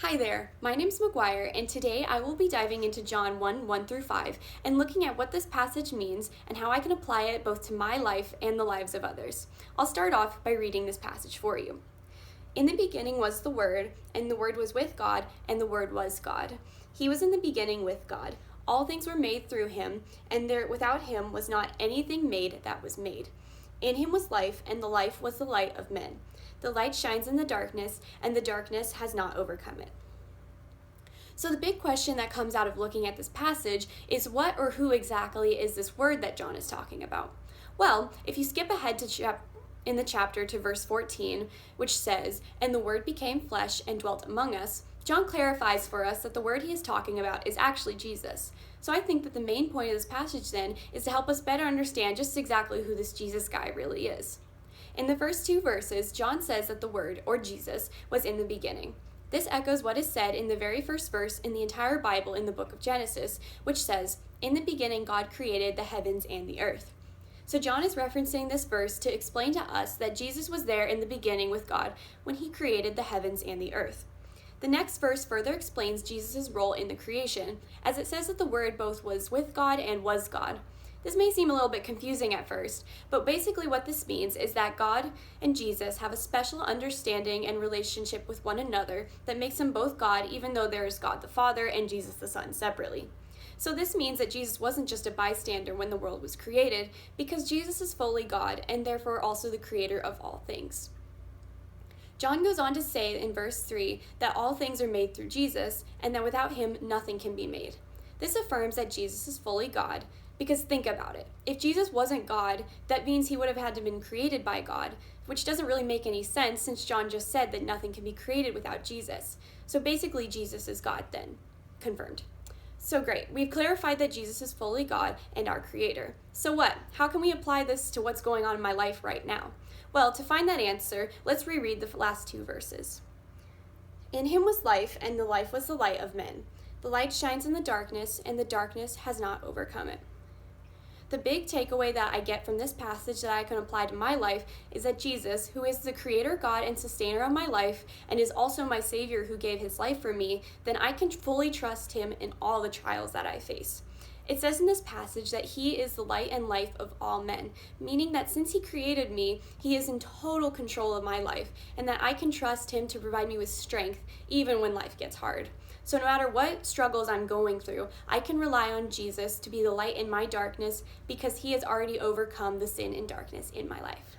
Hi there, my name's McGuire, and today I will be diving into John 1 through 5 and looking at what this passage means and how I can apply it both to my life and the lives of others. I'll start off by reading this passage for you. In the beginning was the Word, and the Word was with God, and the Word was God. He was in the beginning with God. All things were made through him, and without him was not anything made that was made. In him was life, and the life was the light of men. The light shines in the darkness, and the darkness has not overcome it. So the big question that comes out of looking at this passage is what or who exactly is this word that John is talking about? Well, if you skip ahead to in the chapter to verse 14, which says, "And the Word became flesh and dwelt among us," John clarifies for us that the word he is talking about is actually Jesus. So I think that the main point of this passage then is to help us better understand just exactly who this Jesus guy really is. In the first two verses, John says that the Word, or Jesus, was in the beginning. This echoes what is said in the very first verse in the entire Bible in the book of Genesis, which says, "In the beginning God created the heavens and the earth." So John is referencing this verse to explain to us that Jesus was there in the beginning with God when he created the heavens and the earth. The next verse further explains Jesus' role in the creation, as it says that the Word both was with God and was God. This may seem a little bit confusing at first, but basically what this means is that God and Jesus have a special understanding and relationship with one another that makes them both God, even though there is God the Father and Jesus the Son separately. So this means that Jesus wasn't just a bystander when the world was created, because Jesus is fully God and therefore also the creator of all things. John goes on to say in verse 3 that all things are made through Jesus, and that without him nothing can be made. This affirms that Jesus is fully God, because think about it. If Jesus wasn't God, that means he would have had to have been created by God, which doesn't really make any sense since John just said that nothing can be created without Jesus. So basically Jesus is God then. Confirmed. So great, we've clarified that Jesus is fully God and our creator. So what? How can we apply this to what's going on in my life right now? Well, to find that answer, let's reread the last two verses. In him was life, and the life was the light of men. The light shines in the darkness, and the darkness has not overcome it. The big takeaway that I get from this passage that I can apply to my life is that Jesus, who is the creator God and sustainer of my life, and is also my Savior who gave his life for me, then I can fully trust him in all the trials that I face. It says in this passage that he is the light and life of all men, meaning that since he created me, he is in total control of my life, and that I can trust him to provide me with strength even when life gets hard. So no matter what struggles I'm going through, I can rely on Jesus to be the light in my darkness because he has already overcome the sin and darkness in my life.